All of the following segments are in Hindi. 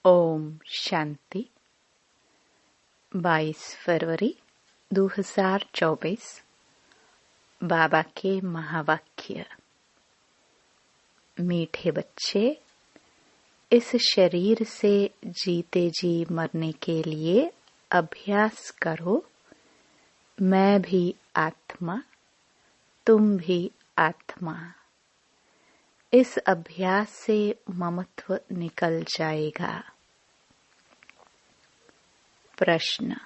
ओम शांति। 22 फरवरी 2024। बाबा के महावाक्य। मीठे बच्चे, इस शरीर से जीते जी मरने के लिए अभ्यास करो। मैं भी आत्मा, तुम भी आत्मा। इस अभ्यास से ममत्व निकल जाएगा। प्रश्न: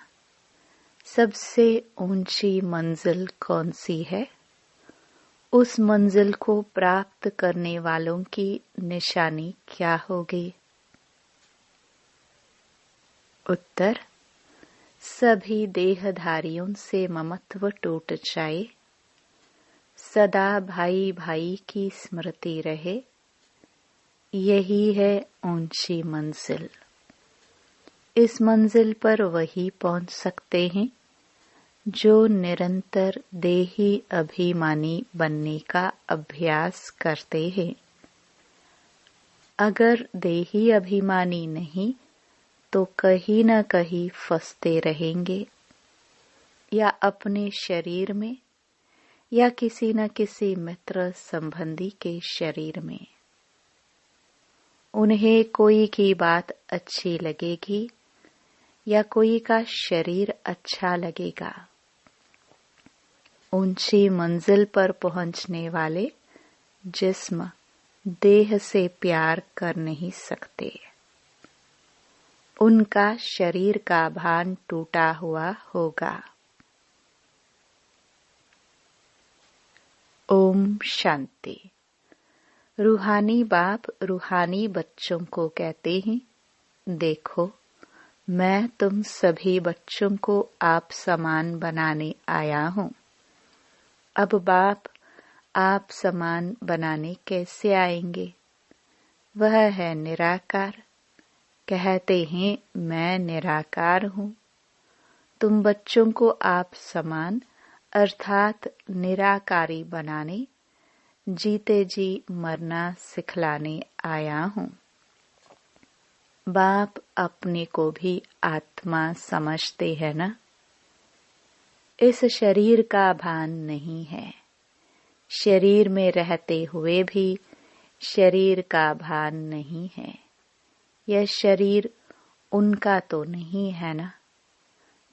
सबसे ऊंची मंजिल कौन सी है? उस मंजिल को प्राप्त करने वालों की निशानी क्या होगी? उत्तर: सभी देहधारियों से ममत्व टूट जाए, सदा भाई भाई की स्मृति रहे, यही है ऊंची मंजिल। इस मंजिल पर वही पहुंच सकते हैं जो निरंतर देही अभिमानी बनने का अभ्यास करते हैं। अगर देही अभिमानी नहीं तो कहीं न कहीं फंसते रहेंगे, या अपने शरीर में या किसी न किसी मित्र संबंधी के शरीर में। उन्हें कोई की बात अच्छी लगेगी या कोई का शरीर अच्छा लगेगा। ऊंची मंजिल पर पहुंचने वाले जिस्म देह से प्यार कर नहीं सकते। उनका शरीर का भान टूटा हुआ होगा। ओम शांति। रूहानी बाप रूहानी बच्चों को कहते हैं, देखो, मैं तुम सभी बच्चों को आप समान बनाने आया हूँ। अब बाप आप समान बनाने कैसे आएंगे? वह है निराकार। कहते हैं मैं निराकार हूँ। तुम बच्चों को आप समान अर्थात निराकारी बनाने, जीते जी मरना सिखलाने आया हूँ। बाप अपने को भी आत्मा समझते हैं ना? इस शरीर का भान नहीं है। शरीर में रहते हुए भी शरीर का भान नहीं है। यह शरीर उनका तो नहीं है ना?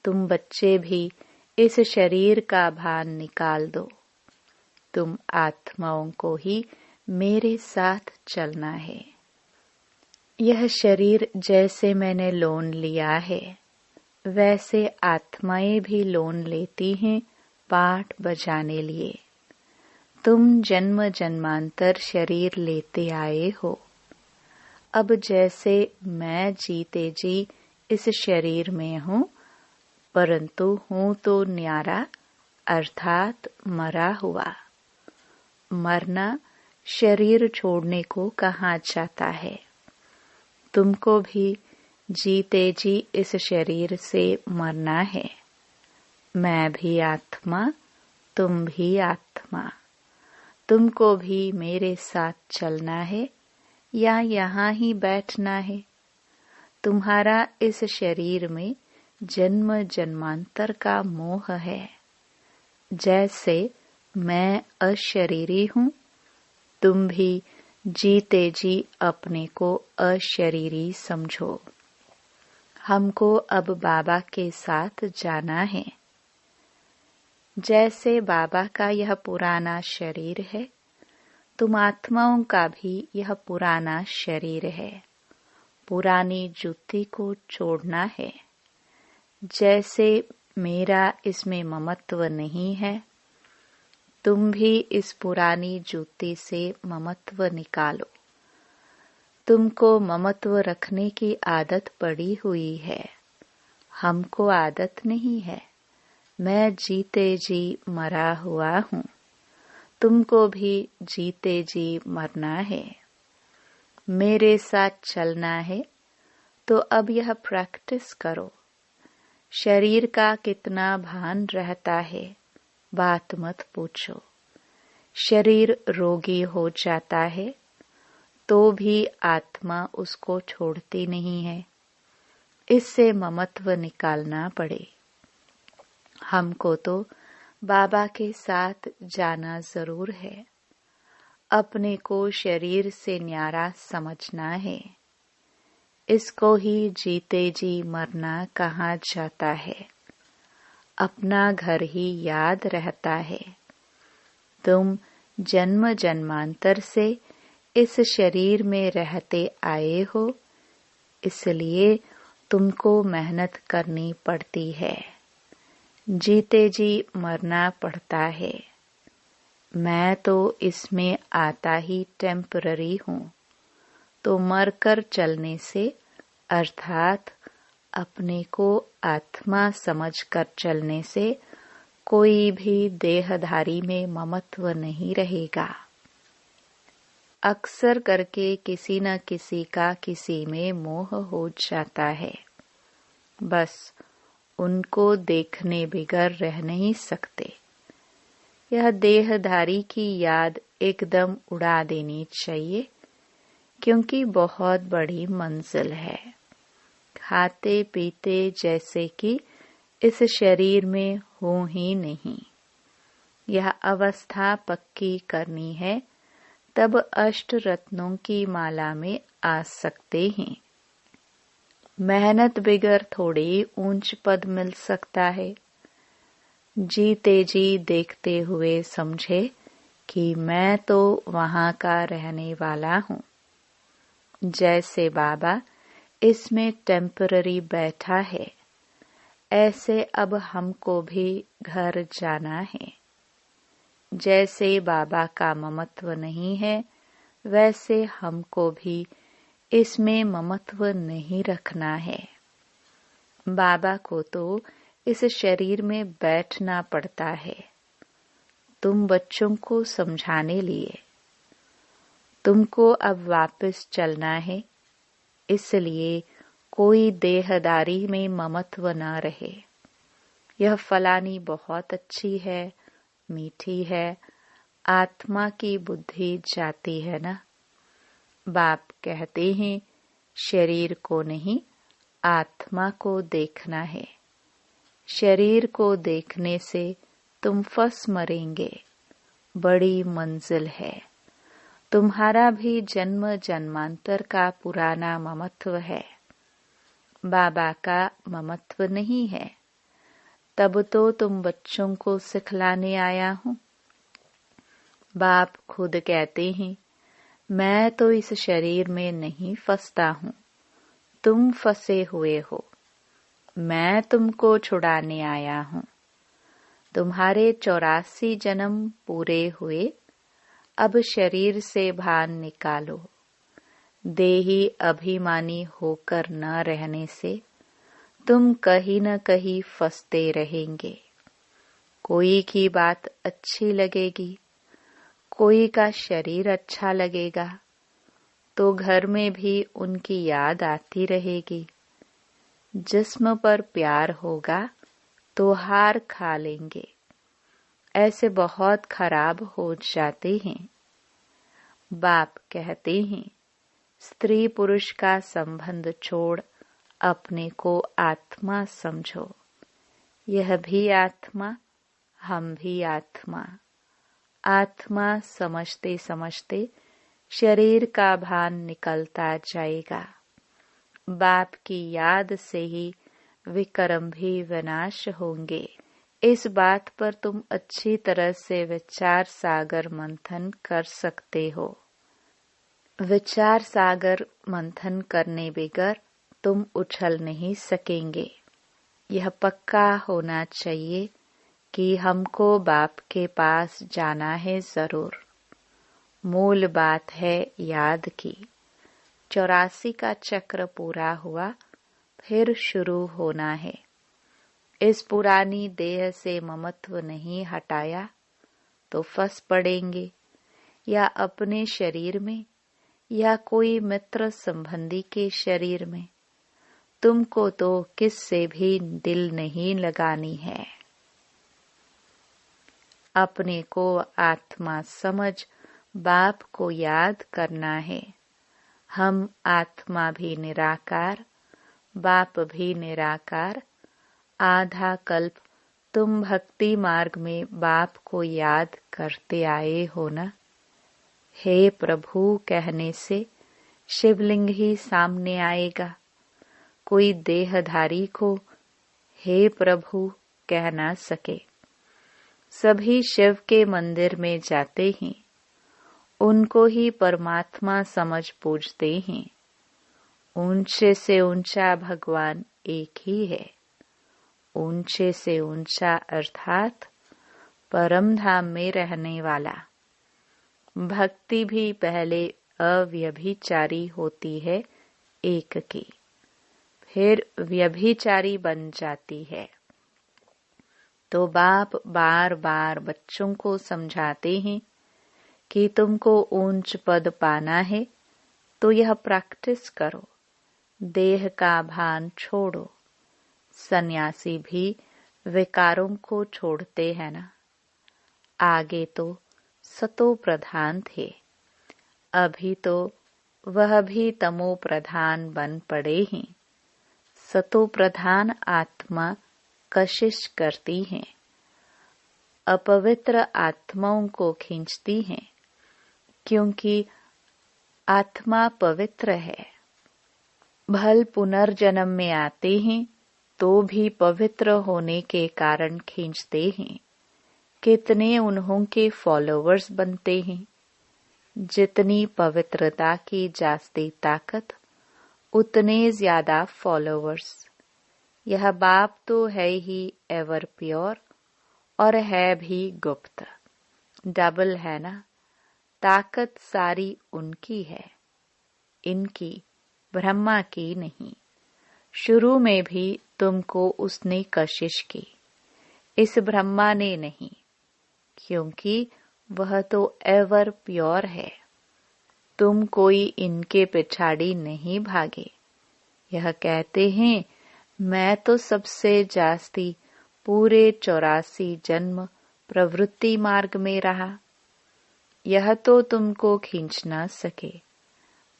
तुम बच्चे भी इस शरीर का भान निकाल दो। तुम आत्माओं को ही मेरे साथ चलना है। यह शरीर जैसे मैंने लोन लिया है, वैसे आत्माएं भी लोन लेती हैं पाठ बजाने लिए। तुम जन्म जन्मांतर शरीर लेते आए हो। अब जैसे मैं जीते जी इस शरीर में हूँ, परंतु हूँ तो न्यारा अर्थात मरा हुआ। मरना शरीर छोड़ने को कहा जाता है। तुमको भी जीते जी इस शरीर से मरना है। मैं भी आत्मा, तुम भी आत्मा। तुमको भी मेरे साथ चलना है या यहाँ ही बैठना है? तुम्हारा इस शरीर में जन्म जन्मांतर का मोह है। जैसे मैं अशरीरी हूँ, तुम भी जीते जी अपने को अशरीरी समझो। हमको अब बाबा के साथ जाना है। जैसे बाबा का यह पुराना शरीर है, तुम आत्माओं का भी यह पुराना शरीर है। पुरानी जूती को छोड़ना है। जैसे मेरा इसमें ममत्व नहीं है, तुम भी इस पुरानी जूती से ममत्व निकालो। तुमको ममत्व रखने की आदत पड़ी हुई है। हमको आदत नहीं है। मैं जीते जी मरा हुआ हूँ। तुमको भी जीते जी मरना है। मेरे साथ चलना है, तो अब यह प्रैक्टिस करो। शरीर का कितना भान रहता है, बात मत पूछो। शरीर रोगी हो जाता है तो भी आत्मा उसको छोड़ती नहीं है। इससे ममत्व निकालना पड़े। हमको तो बाबा के साथ जाना जरूर है। अपने को शरीर से न्यारा समझना है। इसको ही जीते जी मरना कहा जाता है। अपना घर ही याद रहता है। तुम जन्म जन्मांतर से इस शरीर में रहते आए हो, इसलिए तुमको मेहनत करनी पड़ती है। जीते जी मरना पड़ता है। मैं तो इसमें आता ही टेम्पररी हूँ, तो मरकर चलने से अर्थात अपने को आत्मा समझकर चलने से कोई भी देहधारी में ममत्व नहीं रहेगा। अक्सर करके किसी न किसी का किसी में मोह हो जाता है। बस उनको देखने बिगर रह नहीं सकते। यह देहधारी की याद एकदम उड़ा देनी चाहिए, क्योंकि बहुत बड़ी मंजिल है। खाते पीते जैसे कि इस शरीर में हो ही नहीं। यह अवस्था पक्की करनी है, तब अष्ट रत्नों की माला में आ सकते हैं। मेहनत बिगर थोड़ी ऊंच पद मिल सकता है। जीते जी देखते हुए समझे कि मैं तो वहां का रहने वाला हूँ। जैसे बाबा इसमें टेम्पररी बैठा है, ऐसे अब हमको भी घर जाना है। जैसे बाबा का ममत्व नहीं है, वैसे हमको भी इसमें ममत्व नहीं रखना है। बाबा को तो इस शरीर में बैठना पड़ता है, तुम बच्चों को समझाने लिए। तुमको अब वापस चलना है, इसलिए कोई देहदारी में ममत्व न रहे। यह फलानी बहुत अच्छी है, मीठी है, आत्मा की बुद्धि जाती है ना। बाप कहते हैं शरीर को नहीं, आत्मा को देखना है। शरीर को देखने से तुम फंस मरेंगे। बड़ी मंजिल है। तुम्हारा भी जन्म जन्मांतर का पुराना ममत्व है। बाबा का ममत्व नहीं है, तब तो तुम बच्चों को सिखलाने आया हूँ। बाप खुद कहते हैं मैं तो इस शरीर में नहीं फंसता हूँ, तुम फंसे हुए हो। मैं तुमको छुड़ाने आया हूँ। तुम्हारे 84 जन्म पूरे हुए, अब शरीर से भान निकालो। देही अभिमानी होकर न रहने से तुम कहीं न कहीं फंसते रहेंगे। कोई की बात अच्छी लगेगी, कोई का शरीर अच्छा लगेगा, तो घर में भी उनकी याद आती रहेगी। जिस्म पर प्यार होगा तो हार खा लेंगे। ऐसे बहुत खराब हो जाते हैं। बाप कहते हैं स्त्री पुरुष का संबंध छोड़ अपने को आत्मा समझो। यह भी आत्मा, हम भी आत्मा। आत्मा समझते समझते शरीर का भान निकलता जाएगा। बाप की याद से ही विकर्म भी विनाश होंगे। इस बात पर तुम अच्छी तरह से विचार सागर मंथन कर सकते हो। विचार सागर मंथन करने बगैर तुम उछल नहीं सकेंगे। यह पक्का होना चाहिए कि हमको बाप के पास जाना है जरूर। मूल बात है याद की। 84 का चक्र पूरा हुआ, फिर शुरू होना है। इस पुरानी देह से ममत्व नहीं हटाया तो फंस पड़ेंगे, या अपने शरीर में या कोई मित्र संबंधी के शरीर में। तुमको तो किससे भी दिल नहीं लगानी है। अपने को आत्मा समझ बाप को याद करना है। हम आत्मा भी निराकार, बाप भी निराकार। आधा कल्प तुम भक्ति मार्ग में बाप को याद करते आए हो ना। हे प्रभु कहने से शिवलिंग ही सामने आएगा। कोई देहधारी को हे प्रभु कह ना सके। सभी शिव के मंदिर में जाते हैं, उनको ही परमात्मा समझ पूजते हैं। ऊंचे से ऊंचा भगवान एक ही है। ऊंचे से ऊंचा अर्थात परम धाम में रहने वाला। भक्ति भी पहले अव्यभिचारी होती है एक की, फिर व्यभिचारी बन जाती है। तो बाप बार बार बच्चों को समझाते हैं कि तुमको ऊंच पद पाना है तो यह प्रैक्टिस करो, देह का भान छोड़ो। सन्यासी भी विकारों को छोड़ते हैं ना। आगे तो सतो प्रधान थे, अभी तो वह भी तमो प्रधान बन पड़े हैं। सतो प्रधान आत्मा कशिश करती हैं, अपवित्र आत्माओं को खींचती हैं, क्योंकि आत्मा पवित्र है। भल पुनर्जन्म में आते हैं तो भी पवित्र होने के कारण खींचते हैं। कितने उन्हों के फॉलोवर्स बनते हैं। जितनी पवित्रता की जास्ती ताकत, उतने ज्यादा फॉलोवर्स। यह बाप तो है ही एवर प्योर और है भी गुप्त। डबल है ना। ताकत सारी उनकी है, इनकी, ब्रह्मा की नहीं। शुरू में भी तुमको उसने कशिश की, इस ब्रह्मा ने नहीं, क्योंकि वह तो एवर प्योर है। तुम कोई इनके पिछाड़ी नहीं भागे। यह कहते हैं मैं तो सबसे जास्ती पूरे 84 जन्म प्रवृत्ति मार्ग में रहा। यह तो तुमको खींच ना सके।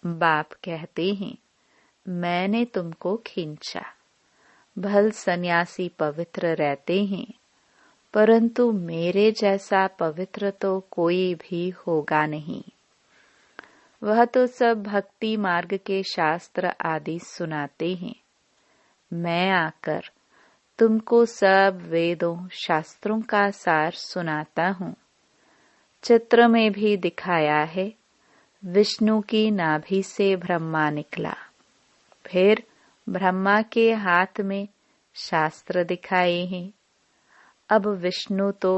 बाप कहते हैं मैंने तुमको खींचा। भल सन्यासी पवित्र रहते हैं, परंतु मेरे जैसा पवित्र तो कोई भी होगा नहीं। वह तो सब भक्ति मार्ग के शास्त्र आदि सुनाते हैं। मैं आकर तुमको सब वेदों शास्त्रों का सार सुनाता हूँ। चित्र में भी दिखाया है, विष्णु की नाभि से ब्रह्मा निकला, फिर ब्रह्मा के हाथ में शास्त्र दिखाए हैं। अब विष्णु तो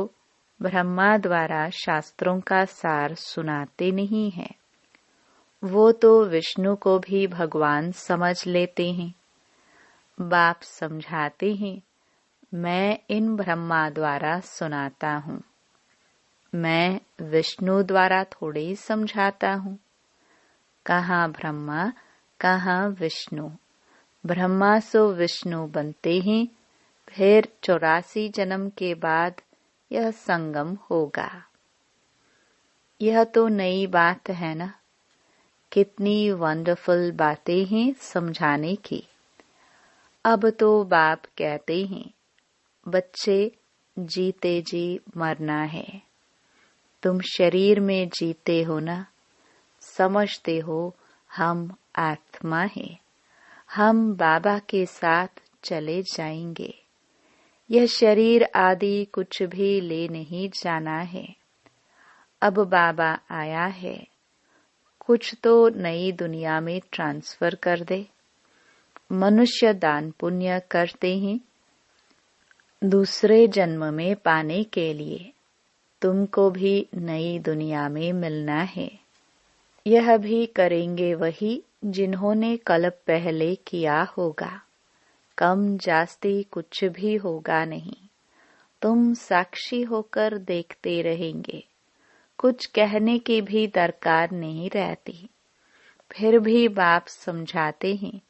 ब्रह्मा द्वारा शास्त्रों का सार सुनाते नहीं हैं। वो तो विष्णु को भी भगवान समझ लेते हैं। बाप समझाते हैं मैं इन ब्रह्मा द्वारा सुनाता हूँ, मैं विष्णु द्वारा थोड़े समझाता हूँ। कहाँ ब्रह्मा कहाँ विष्णु। ब्रह्मा सो विष्णु बनते हैं, फिर 84 जन्म के बाद यह संगम होगा। यह तो नई बात है ना। कितनी वंडरफुल बातें हैं समझाने की। अब तो बाप कहते हैं बच्चे जीते जी मरना है। तुम शरीर में जीते हो ना, समझते हो हम आत्मा है, हम बाबा के साथ चले जाएंगे। यह शरीर आदि कुछ भी ले नहीं जाना है। अब बाबा आया है, कुछ तो नई दुनिया में ट्रांसफर कर दे। मनुष्य दान पुण्य करते हैं दूसरे जन्म में पाने के लिए। तुमको भी नई दुनिया में मिलना है। यह भी करेंगे वही जिन्होंने कल्प पहले किया होगा। कम जास्ती कुछ भी होगा नहीं। तुम साक्षी होकर देखते रहेंगे। कुछ कहने की भी दरकार नहीं रहती। फिर भी बाप समझाते हैं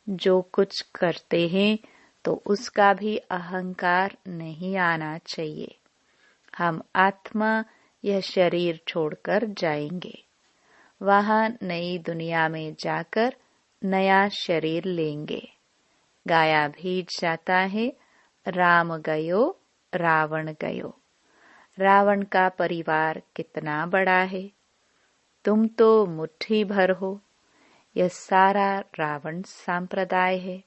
जो कुछ करते हैं तो उसका भी अहंकार नहीं आना चाहिए। हम आत्मा यह शरीर छोड़कर जाएंगे। वहां नई दुनिया में जाकर नया शरीर लेंगे। गाया भी जाता है, राम गयो रावण गयो। रावण का परिवार कितना बड़ा है, तुम तो मुट्ठी भर हो। यह सारा रावण संप्रदाय है,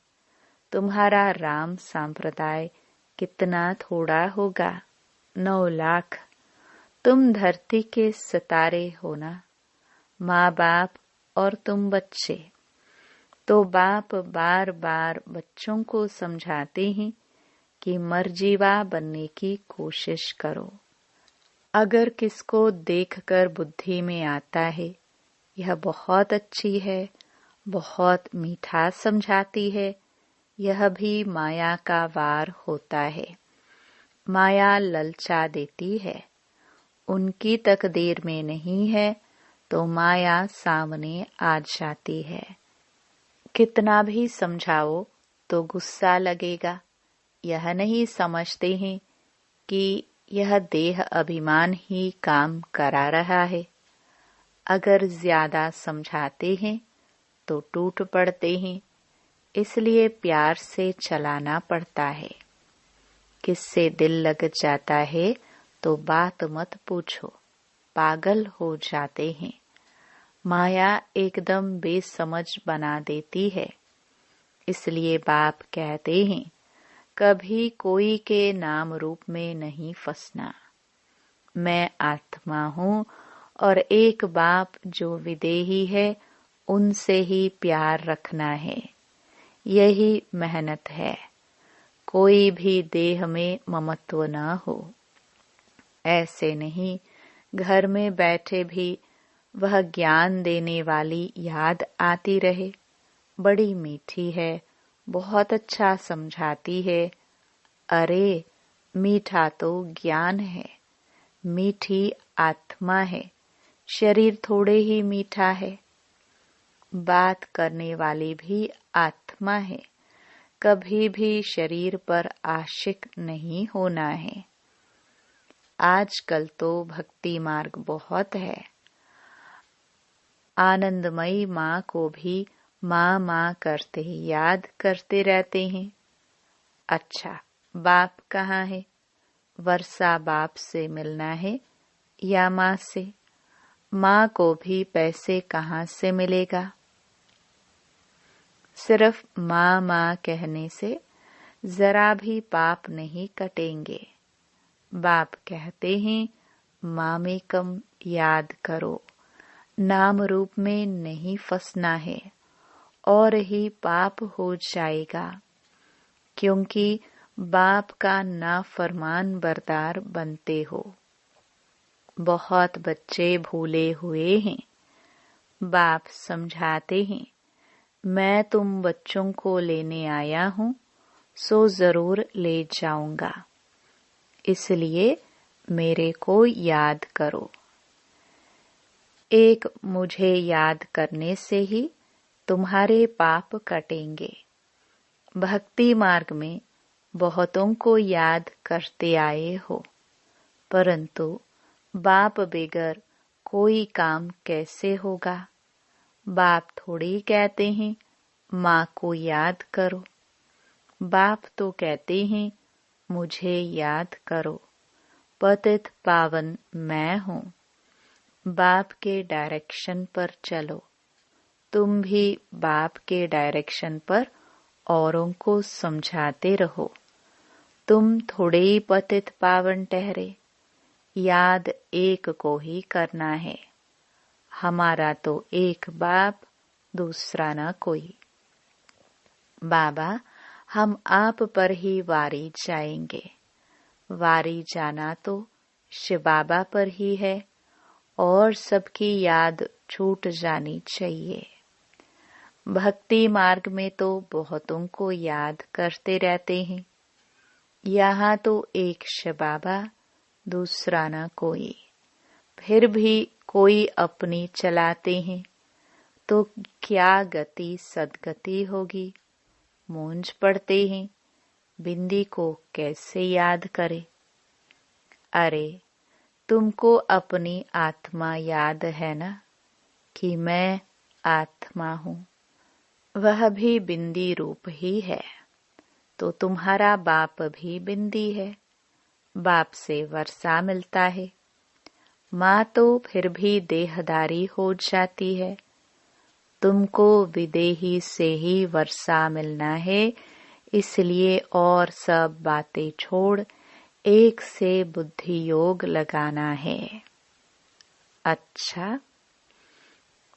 तुम्हारा राम संप्रदाय कितना थोड़ा होगा, 9 लाख। तुम धरती के सितारे हो ना, माँ बाप और तुम बच्चे। तो बाप बार बार बच्चों को समझाते हैं कि मर्जीवा बनने की कोशिश करो। अगर किसको देखकर बुद्धि में आता है यह बहुत अच्छी है, बहुत मीठा समझाती है, यह भी माया का वार होता है। माया ललचा देती है, उनकी तकदीर में नहीं है तो माया सामने आ जाती है। कितना भी समझाओ तो गुस्सा लगेगा। यह नहीं समझते हैं कि यह देह अभिमान ही काम करा रहा है। अगर ज्यादा समझाते हैं तो टूट पड़ते हैं, इसलिए प्यार से चलाना पड़ता है। किससे दिल लग जाता है तो बात मत पूछो, पागल हो जाते हैं। माया एकदम बेसमझ बना देती है। इसलिए बाप कहते हैं कभी कोई के नाम रूप में नहीं फंसना। मैं आत्मा हूँ और एक बाप जो विदेही है उनसे ही प्यार रखना है। यही मेहनत है। कोई भी देह में ममत्व न हो। ऐसे नहीं घर में बैठे भी वह ज्ञान देने वाली याद आती रहे, बड़ी मीठी है, बहुत अच्छा समझाती है। अरे मीठा तो ज्ञान है, मीठी आत्मा है, शरीर थोड़े ही मीठा है। बात करने वाली भी आत्मा है, कभी भी शरीर पर आशिक नहीं होना है। आजकल तो भक्ति मार्ग बहुत है। आनंदमयी माँ को भी माँ माँ करते याद करते रहते हैं। अच्छा, बाप कहाँ है? वर्षा बाप से मिलना है या माँ से? माँ को भी पैसे कहाँ से मिलेगा? सिर्फ माँ माँ कहने से जरा भी पाप नहीं कटेंगे। बाप कहते हैं मामेकम याद करो, नाम रूप में नहीं फंसना है और ही पाप हो जाएगा, क्योंकि बाप का नाफरमान बरदार बनते हो। बहुत बच्चे भूले हुए हैं। बाप समझाते हैं मैं तुम बच्चों को लेने आया हूँ, सो जरूर ले जाऊंगा, इसलिए मेरे को याद करो। एक मुझे याद करने से ही तुम्हारे पाप कटेंगे। भक्ति मार्ग में बहुतों को याद करते आए हो, परंतु बाप बगैर कोई काम कैसे होगा? बाप थोड़ी कहते हैं माँ को याद करो। बाप तो कहते हैं मुझे याद करो, पतित पावन मैं हूँ। बाप के डायरेक्शन पर चलो। तुम भी बाप के डायरेक्शन पर औरों को समझाते रहो। तुम थोड़े ही पतित पावन ठहरे, याद एक को ही करना है। हमारा तो एक बाप, दूसरा न कोई। बाबा, हम आप पर ही वारी जाएंगे। वारी जाना तो शिव बाबा पर ही है और सबकी याद छूट जानी चाहिए। भक्ति मार्ग में तो बहुतों को याद करते रहते हैं। यहाँ तो एक शिव बाबा, दूसरा न कोई। फिर भी कोई अपनी चलाते हैं तो क्या गति सदगति होगी? मूंझ पड़ते हैं, बिंदी को कैसे याद करे? अरे तुमको अपनी आत्मा याद है ना? कि मैं आत्मा हूँ, वह भी बिंदी रूप ही है, तो तुम्हारा बाप भी बिंदी है। बाप से वर्षा मिलता है, माँ तो फिर भी देहदारी हो जाती है। तुमको विदेही से ही वर्षा मिलना है, इसलिए और सब बातें छोड़ एक से बुद्धि योग लगाना है। अच्छा,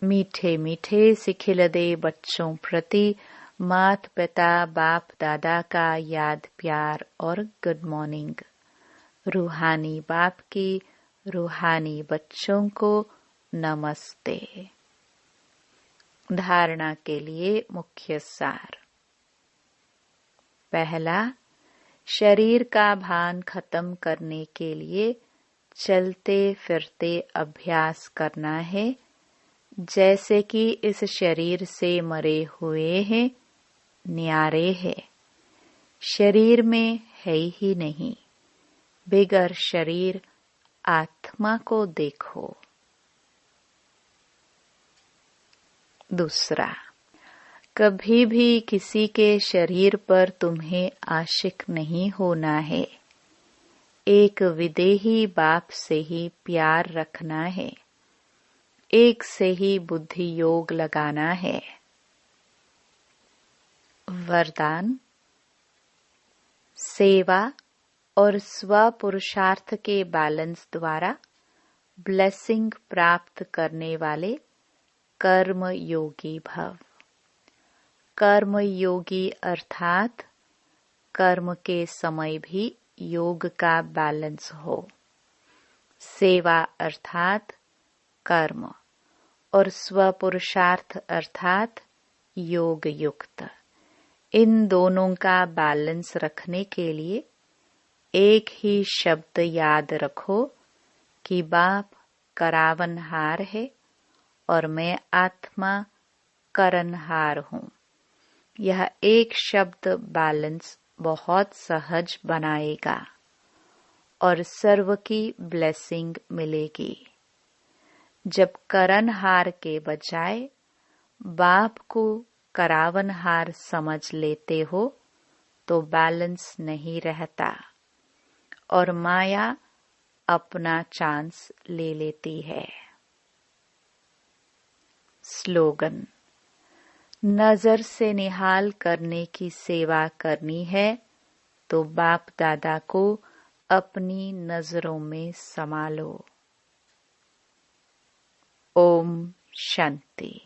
मीठे मीठे सिखिलदे बच्चों प्रति माता पिता बाप दादा का याद प्यार और गुड मॉर्निंग। रूहानी बाप की रूहानी बच्चों को नमस्ते। धारणा के लिए मुख्य सार। पहला, शरीर का भान खत्म करने के लिए चलते फिरते अभ्यास करना है, जैसे कि इस शरीर से मरे हुए हैं, न्यारे है, शरीर में है ही नहीं। बिगर शरीर आत्मा को देखो। दूसरा, कभी भी किसी के शरीर पर तुम्हें आशिक नहीं होना है। एक विदेही बाप से ही प्यार रखना है, एक से ही बुद्धि योग लगाना है। वरदान, सेवा और स्व पुरुषार्थ के बैलेंस द्वारा ब्लेसिंग प्राप्त करने वाले कर्म योगी भव। कर्म योगी अर्थात कर्म के समय भी योग का बैलेंस हो। सेवा अर्थात कर्म और स्व पुरुषार्थ अर्थात योग युक्त। इन दोनों का बैलेंस रखने के लिए एक ही शब्द याद रखो कि बाप करावनहार है और मैं आत्मा करनहार हूँ। यह एक शब्द बैलेंस बहुत सहज बनाएगा और सर्व की ब्लेसिंग मिलेगी। जब करनहार के बजाय बाप को करावनहार समझ लेते हो तो बैलेंस नहीं रहता और माया अपना चांस ले लेती है। स्लोगन, नजर से निहाल करने की सेवा करनी है तो बाप दादा को अपनी नजरों में समा लो। ओम शांति।